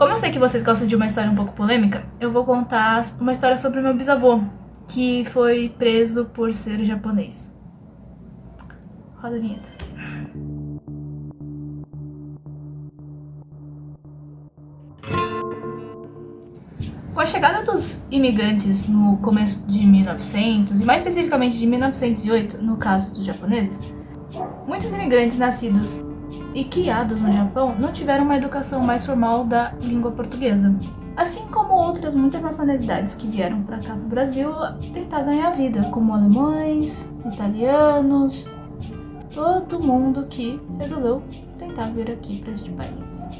Como eu sei que vocês gostam de uma história um pouco polêmica, eu vou contar uma história sobre o meu bisavô, que foi preso por ser japonês. Roda a vinheta. Com a chegada dos imigrantes no começo de 1900, e mais especificamente de 1908, no caso dos japoneses, muitos imigrantes nascidos e criados no Japão não tiveram uma educação mais formal da língua portuguesa. Assim como outras muitas nacionalidades que vieram para cá pro Brasil tentar ganhar vida, como alemães, italianos, todo mundo que resolveu tentar vir aqui para este país.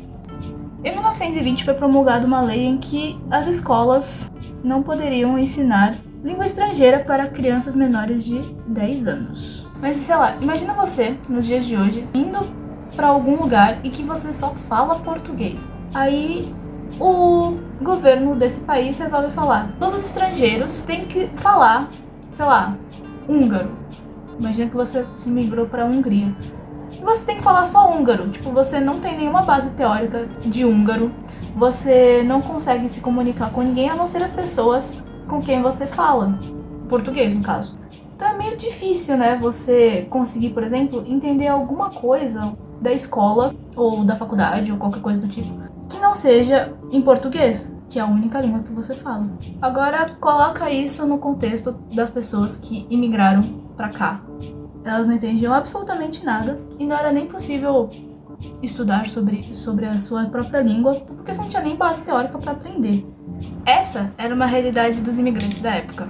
Em 1920 foi promulgada uma lei em que as escolas não poderiam ensinar língua estrangeira para crianças menores de 10 anos. Mas sei lá, imagina você, nos dias de hoje, indo para algum lugar e que você só fala português. Aí o governo desse país resolve falar: todos os estrangeiros têm que falar, sei lá, húngaro. Imagina que você se migrou para a Hungria. E você tem que falar só húngaro. Tipo, você não tem nenhuma base teórica de húngaro. Você não consegue se comunicar com ninguém a não ser as pessoas com quem você fala. Português, no caso. Então é meio difícil, né? Você conseguir, por exemplo, entender alguma coisa da escola ou da faculdade ou qualquer coisa do tipo que não seja em português, que é a única língua que você fala. Agora, coloca isso no contexto das pessoas que imigraram pra cá. Elas não entendiam absolutamente nada e não era nem possível estudar sobre a sua própria língua, porque você não tinha nem base teórica para aprender. Essa era uma realidade dos imigrantes da época.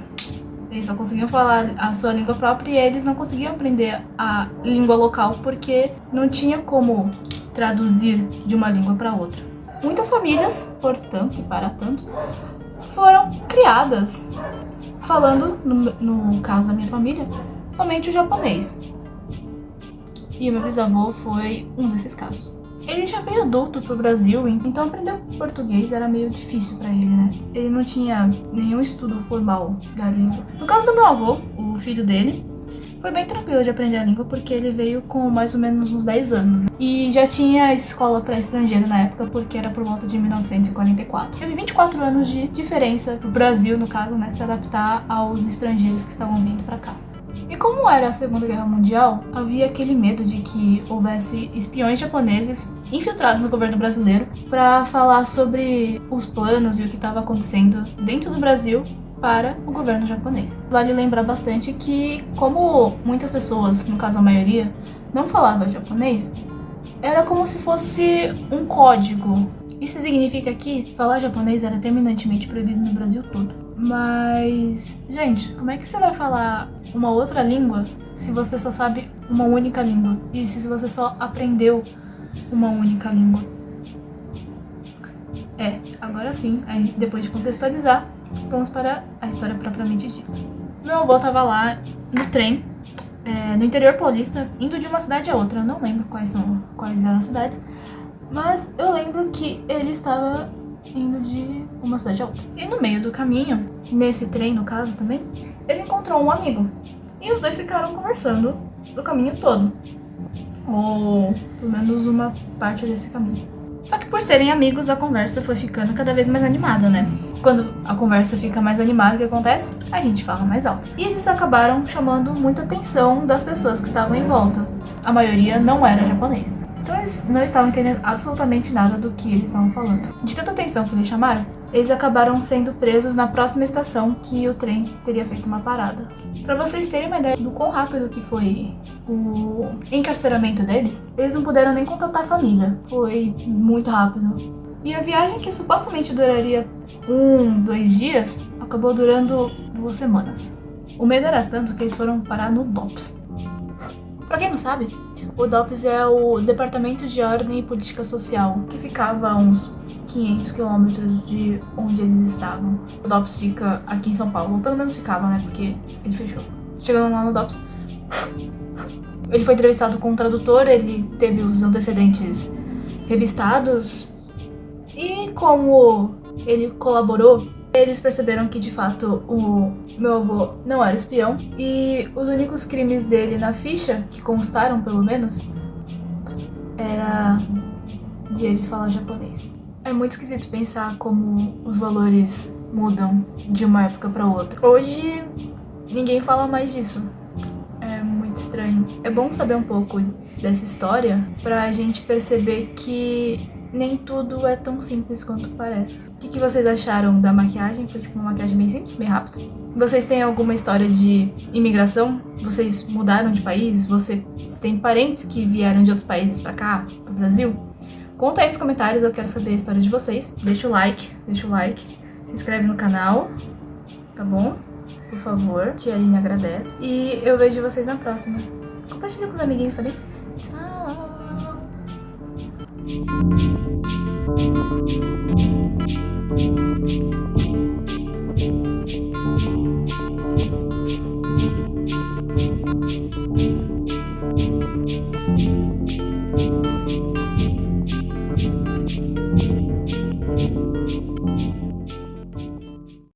Eles só conseguiam falar a sua língua própria e eles não conseguiam aprender a língua local porque não tinha como traduzir de uma língua para outra. Muitas famílias, portanto e para tanto, foram criadas falando, no caso da minha família, somente o japonês. E o meu bisavô foi um desses casos. Ele já veio adulto pro Brasil, então aprender português era meio difícil pra ele, né? Ele não tinha nenhum estudo formal da língua. No caso do meu avô, o filho dele, foi bem tranquilo de aprender a língua porque ele veio com mais ou menos uns 10 anos, né? E já tinha escola para estrangeiro na época porque era por volta de 1944. Teve 24 anos de diferença pro Brasil, no caso, né, se adaptar aos estrangeiros que estavam vindo pra cá. E como era a Segunda Guerra Mundial, havia aquele medo de que houvesse espiões japoneses infiltrados no governo brasileiro para falar sobre os planos e o que estava acontecendo dentro do Brasil para o governo japonês. Vale lembrar bastante que, como muitas pessoas, no caso a maioria, não falavam japonês, era como se fosse um código. Isso significa que falar japonês era terminantemente proibido no Brasil todo. Mas, gente, como é que você vai falar uma outra língua se você só sabe uma única língua? E se você só aprendeu uma única língua? Agora sim, aí depois de contextualizar, vamos para a história propriamente dita. Meu avô tava lá no trem, no interior paulista, indo de uma cidade a outra. Eu não lembro quais eram as cidades, mas eu lembro que ele estava indo de uma cidade a outra. E no meio do caminho, nesse trem no caso também, ele encontrou um amigo. E os dois ficaram conversando o caminho todo. Ou pelo menos uma parte desse caminho. Só que por serem amigos, a conversa foi ficando cada vez mais animada, né? Quando a conversa fica mais animada, o que acontece? A gente fala mais alto. E eles acabaram chamando muita atenção das pessoas que estavam em volta. A maioria não era japonês. Então eles não estavam entendendo absolutamente nada do que eles estavam falando. De tanta atenção que eles chamaram, eles acabaram sendo presos na próxima estação que o trem teria feito uma parada. Pra vocês terem uma ideia do quão rápido que foi o encarceramento deles, eles não puderam nem contatar a família. Foi muito rápido. E a viagem, que supostamente duraria 2 dias, acabou durando 2 semanas. O medo era tanto que eles foram parar no DOPS. Pra quem não sabe, o DOPS é o Departamento de Ordem e Política Social, que ficava a uns 500 quilômetros de onde eles estavam. O DOPS fica aqui em São Paulo, ou pelo menos ficava, né, porque ele fechou. Chegando lá no DOPS, ele foi entrevistado com um tradutor, ele teve os antecedentes revistados, e como ele colaborou, eles perceberam que de fato o meu avô não era espião e os únicos crimes dele na ficha, que constaram pelo menos, era de ele falar japonês. É muito esquisito pensar como os valores mudam de uma época para outra. Hoje, ninguém fala mais disso. É muito estranho. É bom saber um pouco dessa história pra gente perceber que nem tudo é tão simples quanto parece. O que vocês acharam da maquiagem? Foi tipo uma maquiagem bem simples, bem rápida. Vocês têm alguma história de imigração? Vocês mudaram de país? Vocês têm parentes que vieram de outros países pra cá, pro Brasil? Conta aí nos comentários, eu quero saber a história de vocês. Deixa o like, se inscreve no canal, tá bom? Por favor, Tia Aline agradece. E eu vejo vocês na próxima. Compartilha com os amiguinhos também. Tchau!